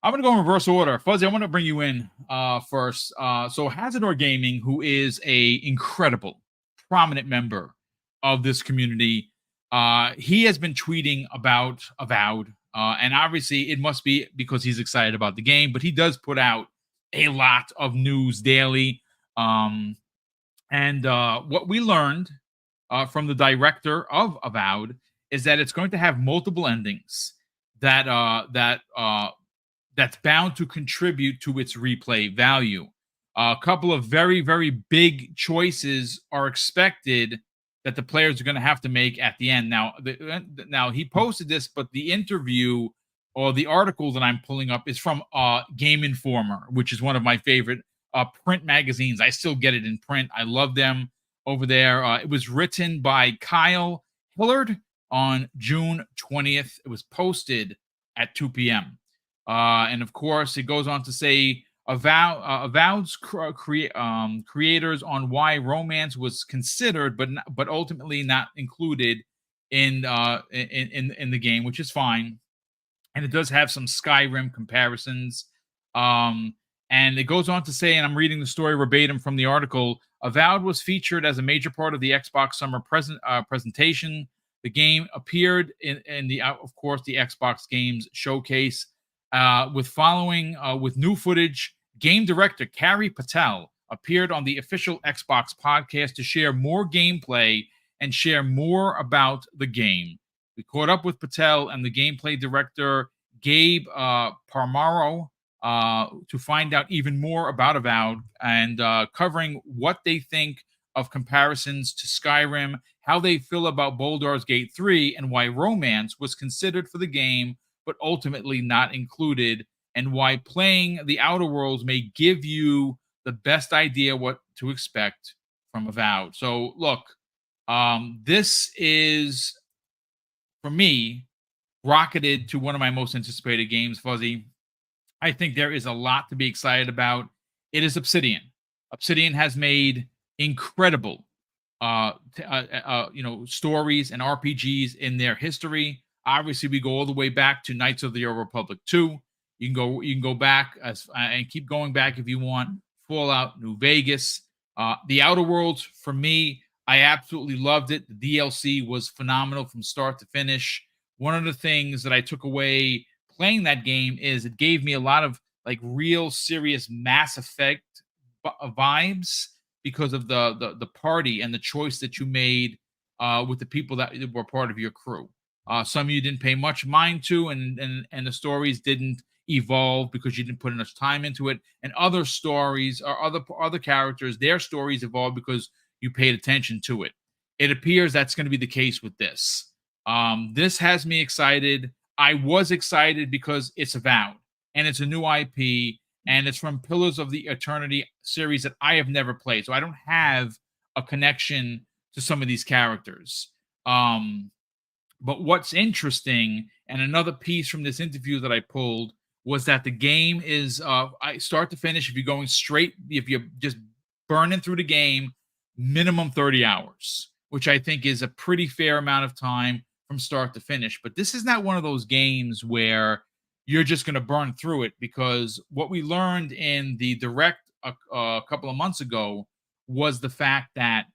I'm going to go in reverse order. Fuzzy, I want to bring you in first. So Hazardor Gaming, who is a incredible, prominent member of this community, he has been tweeting about Avowed. And obviously, it must be because he's excited about the game, but he does put out a lot of news daily. And what we learned from the director of Avowed is that it's going to have multiple endings that's bound to contribute to its replay value. A couple of very, very big choices are expected that the players are going to have to make at the end. Now he posted this, but the interview or the article that I'm pulling up is from Game Informer, which is one of my favorite print magazines. I still get it in print. I love them over there. It was written by Kyle Hillard on June 20th. It was posted at 2 p.m. And of course, it goes on to say Avowed's creators on why romance was considered, but ultimately not included in the game, which is fine. And it does have some Skyrim comparisons. And it goes on to say, and I'm reading the story verbatim from the article, Avowed was featured as a major part of the Xbox Summer presentation. The game appeared in the, of course, the Xbox Games Showcase. With new footage, game director Carrie Patel appeared on the official Xbox podcast to share more gameplay and share more about the game. We caught up with Patel and the gameplay director Gabe Parmaro to find out even more about Avowed and covering what they think of comparisons to Skyrim, how they feel about Baldur's Gate 3, and why romance was considered for the game but ultimately not included, and why playing the Outer Worlds may give you the best idea what to expect from Avowed. So, look, this is, for me, rocketed to one of my most anticipated games, Fuzzy. I think there is a lot to be excited about. It is Obsidian. Obsidian has made incredible, stories and RPGs in their history. Obviously, we go all the way back to Knights of the Old Republic 2. You can go back and keep going back if you want. Fallout, New Vegas, the Outer Worlds. For me, I absolutely loved it. The DLC was phenomenal from start to finish. One of the things that I took away playing that game is it gave me a lot of like real serious Mass Effect vibes because of the party and the choice that you made with the people that were part of your crew. Some of you didn't pay much mind to, and the stories didn't evolve because you didn't put enough time into it. And other stories or other characters, their stories evolved because you paid attention to it. It appears that's going to be the case with this. This has me excited. I was excited because it's Avowed, and it's a new IP, and it's from Pillars of the Eternity series that I have never played. So I don't have a connection to some of these characters. But what's interesting, and another piece from this interview that I pulled, was that the game is start to finish, if you're just burning through the game, minimum 30 hours, which I think is a pretty fair amount of time from start to finish. But this is not one of those games where you're just going to burn through it, because what we learned in the direct a couple of months ago was the fact that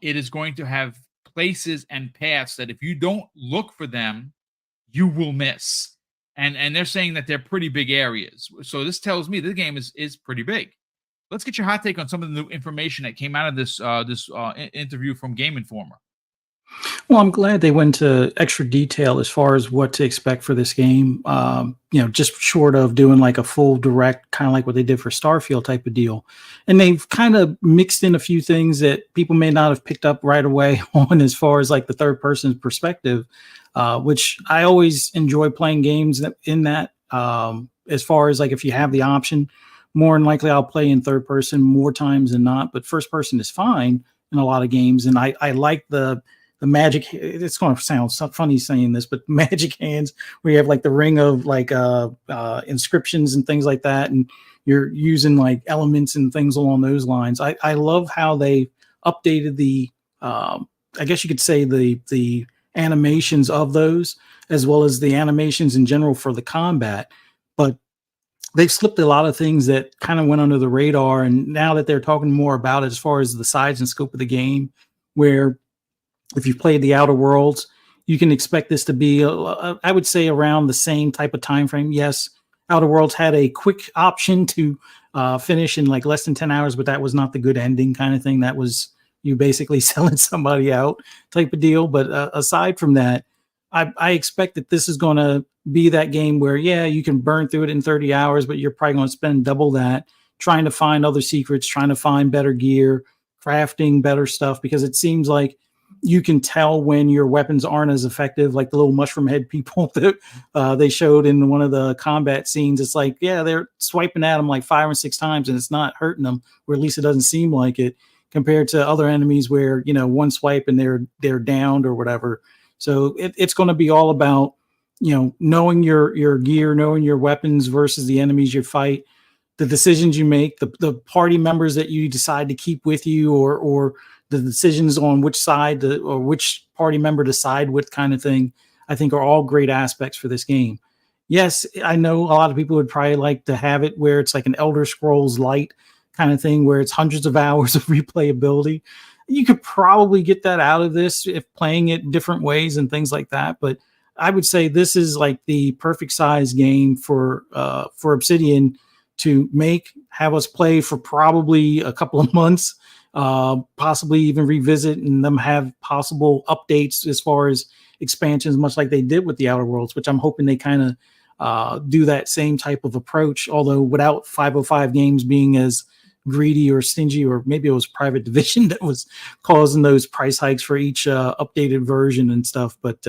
it is going to have places and paths that if you don't look for them, you will miss. And they're saying that they're pretty big areas. So this tells me the game is pretty big. Let's get your hot take on some of the new information that came out of this interview from Game Informer. Well, I'm glad they went into extra detail as far as what to expect for this game. Just short of doing like a full direct, kind of like what they did for Starfield type of deal. And they've kind of mixed in a few things that people may not have picked up right away on, as far as like the third person perspective, which I always enjoy playing games in that. As far as like if you have the option, more than likely I'll play in third person more times than not, but first person is fine in a lot of games. And I like the magic. It's going to sound so funny saying this, but magic hands, where you have like the ring of like inscriptions and things like that, and you're using like elements and things along those lines. I love how they updated the I guess you could say the animations of those, as well as the animations in general for the combat. But they've slipped a lot of things that kind of went under the radar. And now that they're talking more about it as far as the size and scope of the game, where if you've played the Outer Worlds, you can expect this to be, I would say, around the same type of time frame. Yes, Outer Worlds had a quick option to finish in like less than 10 hours, but that was not the good ending kind of thing. That was you basically selling somebody out type of deal. But aside from that, I expect that this is going to be that game where, yeah, you can burn through it in 30 hours, but you're probably going to spend double that trying to find other secrets, trying to find better gear, crafting better stuff, because it seems like you can tell when your weapons aren't as effective, like the little mushroom head people that they showed in one of the combat scenes. It's like, yeah, they're swiping at them like 5 or 6 times and it's not hurting them, or at least it doesn't seem like it, compared to other enemies where, you know, one swipe and they're downed or whatever. So it's going to be all about, you know, knowing your gear, knowing your weapons versus the enemies you fight, the decisions you make, the party members that you decide to keep with you, or the decisions on which side or which party member to side with, kind of thing, I think are all great aspects for this game. Yes, I know a lot of people would probably like to have it where it's like an Elder Scrolls light kind of thing, where it's hundreds of hours of replayability. You could probably get that out of this if playing it different ways and things like that. But I would say this is like the perfect size game for Obsidian to make, have us play for probably a couple of months, possibly even revisit and them have possible updates as far as expansions, much like they did with the Outer Worlds, which I'm hoping they kind of do that same type of approach, although without 505 Games being as greedy or stingy, or maybe it was Private Division that was causing those price hikes for each updated version and stuff. But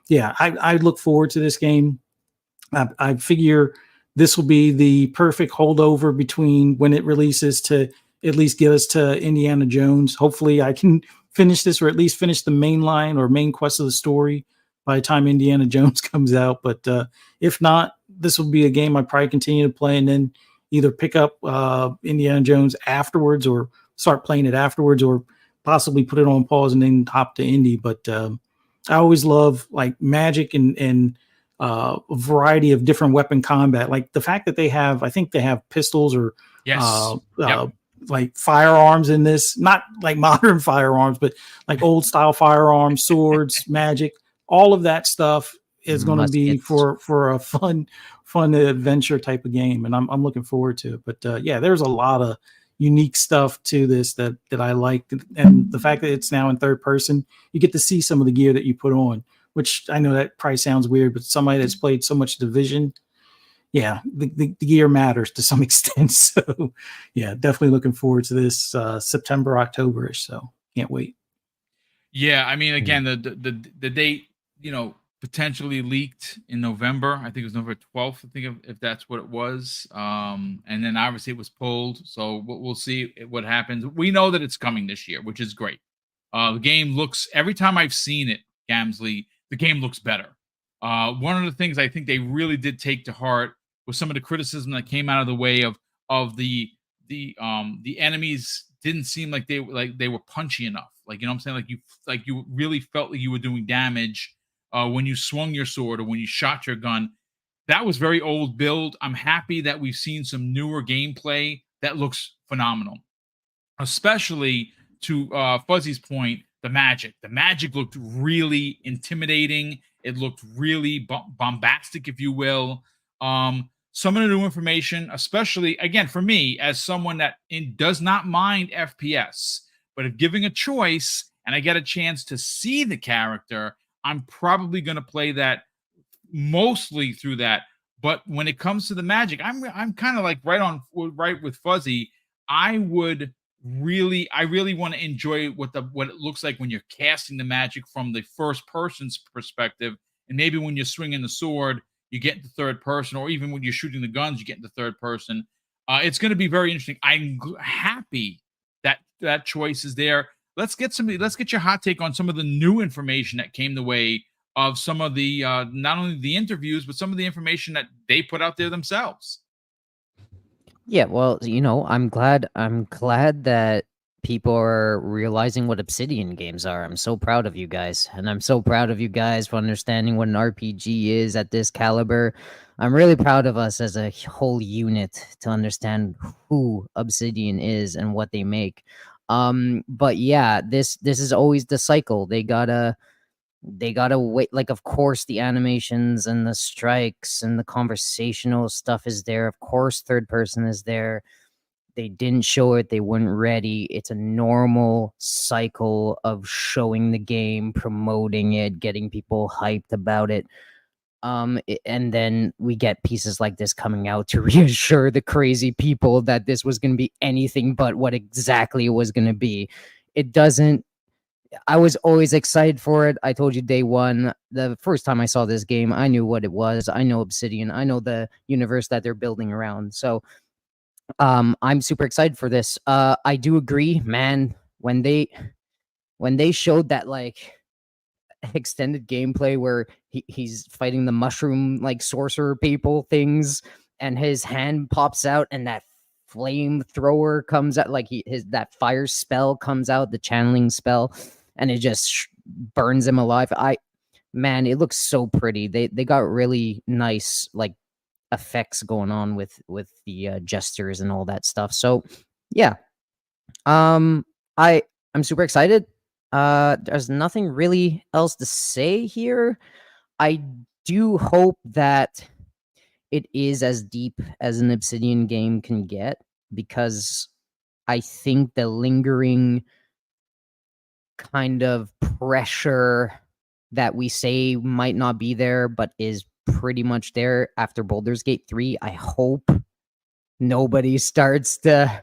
yeah, I look forward to this game. I figure this will be the perfect holdover between when it releases to at least get us to Indiana Jones. Hopefully I can finish this, or at least finish the main line or main quest of the story by the time Indiana Jones comes out. But if not, this will be a game I probably continue to play and then either pick up Indiana Jones afterwards, or start playing it afterwards, or possibly put it on pause and then hop to Indy. But I always love like magic and a variety of different weapon combat. Like the fact that they have, I think they have pistols or Yes. Yep. like firearms in this, not like modern firearms, but like old style firearms, swords, magic, all of that stuff is going to be Muskets. for a fun adventure type of game. And I'm looking forward to it. But yeah, there's a lot of unique stuff to this that I like. And the fact that it's now in third person, you get to see some of the gear that you put on, which I know that probably sounds weird, but somebody that's played so much Division, yeah, the gear matters to some extent. So yeah, definitely looking forward to this September, October-ish. So can't wait. Yeah, I mean, again, the date, you know, potentially leaked in November. I think it was November 12th. I think if that's what it was. And then obviously it was pulled. So we'll see what happens. We know that it's coming this year, which is great. The game looks, every time I've seen it, Gamsley, the game looks better. One of the things I think they really did take to heart was some of the criticism that came out of the way of the enemies didn't seem like they were punchy enough. Like, you know what I'm saying? Like you really felt like you were doing damage when you swung your sword or when you shot your gun. That was very old build. I'm happy that we've seen some newer gameplay that looks phenomenal, especially to Fuzzy's point, the magic. The magic looked really intimidating. It looked really bombastic, if you will. Some of the new information, especially again for me as someone that does not mind FPS, but if giving a choice and I get a chance to see the character, I'm probably going to play that mostly through that. But when it comes to the magic, I'm kind of like right with Fuzzy. I really want to enjoy what it looks like when you're casting the magic from the first person's perspective, and maybe when you're swinging the sword, you get into third person, or even when you're shooting the guns, you get into third person. It's going to be very interesting. I'm happy that choice is there. Let's get your hot take on some of the new information that came the way of some of the not only the interviews, but some of the information that they put out there themselves. Yeah, well, I'm glad that people are realizing what Obsidian games are. I'm so proud of you guys. And I'm so proud of you guys for understanding what an RPG is at this caliber. I'm really proud of us as a whole unit to understand who Obsidian is and what they make. But yeah, this is always the cycle. They gotta wait. Like, of course, the animations and the strikes and the conversational stuff is there. Of course, third person is there. They didn't show it. They weren't ready. It's a normal cycle of showing the game, promoting it, getting people hyped about it. And then we get pieces like this coming out to reassure the crazy people that this was going to be anything but what exactly it was going to be. It doesn't. I was always excited for it. I told you day one, the first time I saw this game, I knew what it was. I know Obsidian. I know the universe that they're building around. So I'm super excited for this. I do agree, man. When they showed that like extended gameplay where he's fighting the mushroom like sorcerer people things, and his hand pops out and that flamethrower comes out, like that fire spell comes out, the channeling spell, and it just burns him alive. Man, it looks so pretty. They got really nice like effects going on with the gestures and all that stuff. So yeah, I'm super excited. There's nothing really else to say here. I do hope that it is as deep as an Obsidian game can get, because I think the lingering kind of pressure that we say might not be there, but is pretty much there after Baldur's Gate 3. I hope nobody starts to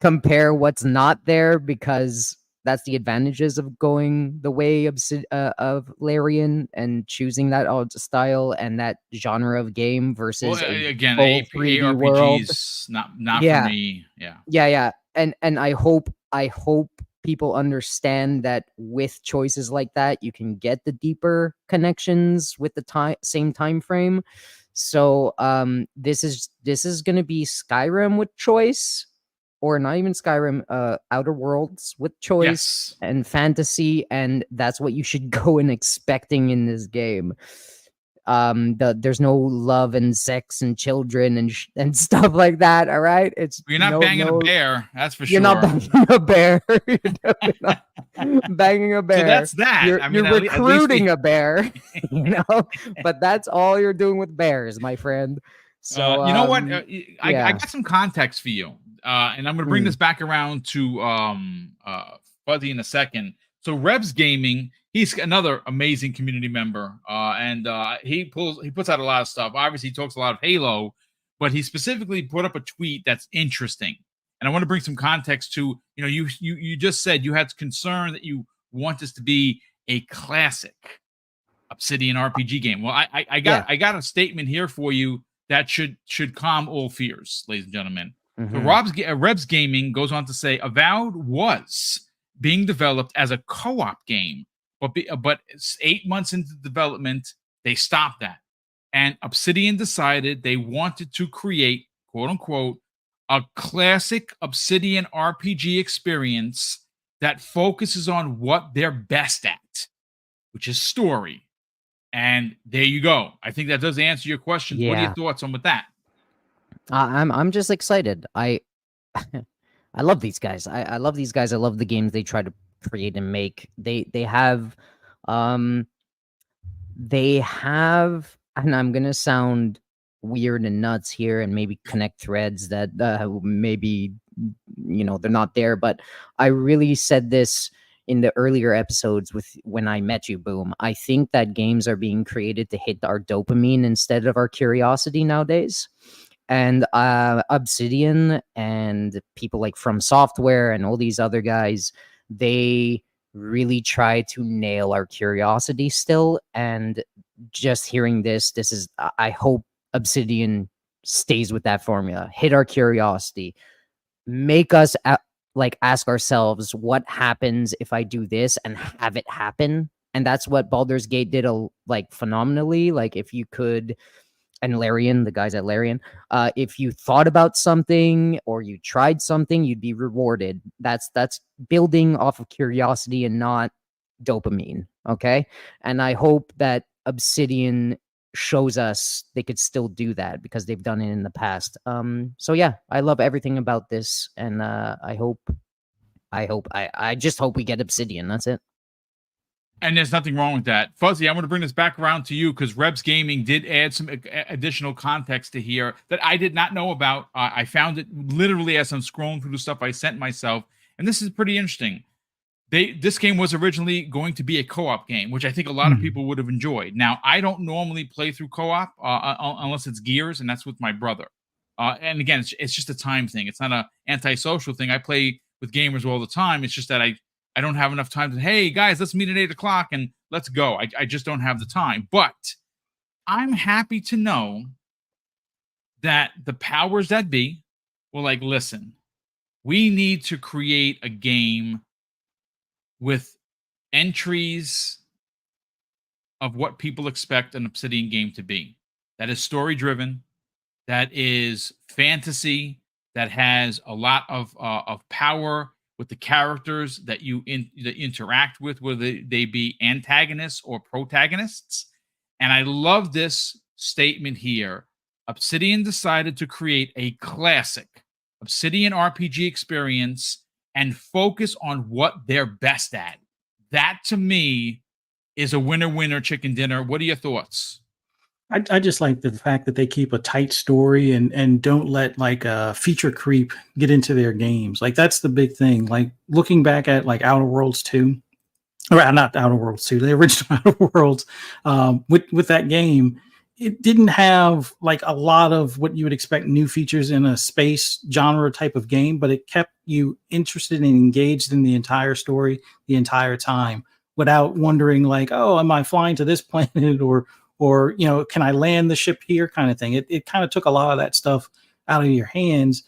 compare what's not there, because that's the advantages of going the way of Larian and choosing that style and that genre of game versus again, full 3D world. ARPGs, not Yeah. for me. Yeah. Yeah. And I hope people understand that with choices like that, you can get the deeper connections with the same time frame. So this is going to be Skyrim with choice, or not even Skyrim, Outer Worlds with choice. Yes. And fantasy, and that's what you should go in expecting in this game. There's no love and sex and children and stuff like that. All right, You're not banging a bear, that's for sure. You're not banging a bear. You're definitely not banging a bear. So that's that. You're recruiting a bear, but that's all you're doing with bears, my friend. So you know what? I got some context for you, and I'm going to bring this back around to Fuzzy in a second. So Rebs Gaming, he's another amazing community member, and he puts out a lot of stuff. Obviously, he talks a lot of Halo, but he specifically put up a tweet that's interesting, and I want to bring some context to, you just said you had concern that you want this to be a classic Obsidian RPG game. Well, I got a statement here for you that should calm all fears, ladies and gentlemen. Mm-hmm. So Rebs Gaming goes on to say, Avowed was being developed as a co-op game, but 8 months into development, they stopped that. And Obsidian decided they wanted to create, quote unquote, a classic Obsidian RPG experience that focuses on what they're best at, which is story. And there you go. I think that does answer your question. Yeah. What are your thoughts on with that? I'm just excited. I love these guys. I love these guys. I love the games they try to create and make. They have, and I'm gonna sound weird and nuts here, and maybe connect threads that maybe they're not there. But I really said this in the earlier episodes when I met you, Boom. I think that games are being created to hit our dopamine instead of our curiosity nowadays. And Obsidian and people like From Software and all these other guys, they really try to nail our curiosity still. And just hearing this is, I hope Obsidian stays with that formula. Hit our curiosity. Make us ask ourselves, what happens if I do this, and have it happen. And that's what Baldur's Gate did phenomenally. Like, if you could and Larian, the guys at Larian, if you thought about something or you tried something, you'd be rewarded. That's building off of curiosity and not dopamine. Okay. And I hope that Obsidian shows us they could still do that because they've done it in the past. So yeah, I love everything about this, and I just hope we get Obsidian. That's it. And there's nothing wrong with that. Fuzzy, I'm going to bring this back around to you because Rebs Gaming did add some additional context to here that I did not know about. I found it literally as I'm scrolling through the stuff I sent myself, and this is pretty interesting. This game was originally going to be a co-op game, which I think a lot of people would have enjoyed. Now, I don't normally play through co-op unless it's Gears, and that's with my brother. And again, it's just a time thing. It's not an antisocial thing. I play with gamers all the time. It's just that I don't have enough time to, hey, guys, let's meet at 8 o'clock and let's go. I just don't have the time. But I'm happy to know that the powers that be were like, listen, we need to create a game with entries of what people expect an Obsidian game to be. That is story driven, that is fantasy, that has a lot of power with the characters that you interact with, whether they be antagonists or protagonists. And I love this statement here. Obsidian decided to create a classic Obsidian RPG experience and focus on what they're best at. That, to me, is a winner, chicken dinner. What are your thoughts? I just like the fact that they keep a tight story and don't let like a feature creep get into their games. Like that's the big thing. Like looking back at like Outer Worlds 2, or not Outer Worlds 2, the original Outer Worlds, with that game, it didn't have like a lot of what you would expect new features in a space genre type of game, but it kept you interested and engaged in the entire story the entire time without wondering like, oh, am I flying to this planet or you know, can I land the ship here kind of thing. It kind of took a lot of that stuff out of your hands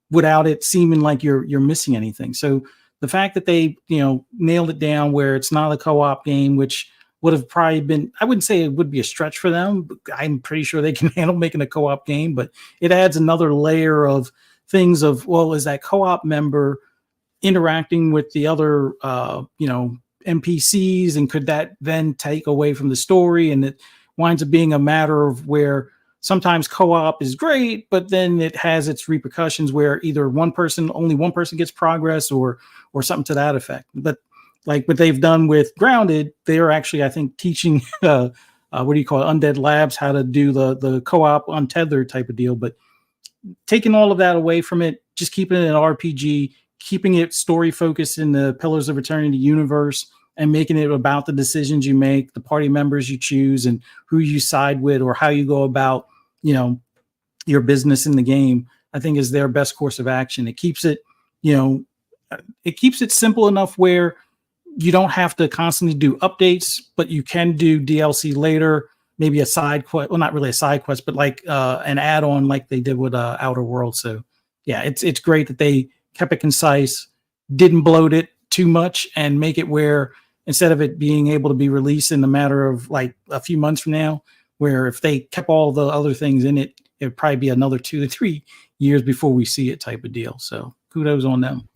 without it seeming like you're missing anything. So the fact that they, you know, nailed it down where it's not a co-op game, which would have probably been, I wouldn't say it would be a stretch for them. I'm pretty sure they can handle making a co-op game, but it adds another layer of things of, well, is that co-op member interacting with the other, you know, NPCs, and could that then take away from the story? And it winds up being a matter of where sometimes co-op is great, but then it has its repercussions where either only one person gets progress or something to that effect. But like what they've done with Grounded, they're actually, I think, teaching what do you call it, Undead Labs how to do the co-op untethered type of deal. But taking all of that away from it, just keeping it an RPG, keeping it story focused in the Pillars of Eternity universe, and making it about the decisions you make, the party members you choose, and who you side with, or how you go about, you know, your business in the game, I think is their best course of action. It keeps it, you know, it keeps it simple enough where you don't have to constantly do updates, but you can do DLC later, maybe a side quest. Well, not really a side quest, but like an add-on like they did with Outer Worlds. So yeah, it's great that they kept it concise, didn't bloat it too much, and make it where instead of it being able to be released in a matter of like a few months from now, where if they kept all the other things in it, it would probably be another 2 to 3 years before we see it type of deal. So kudos on them.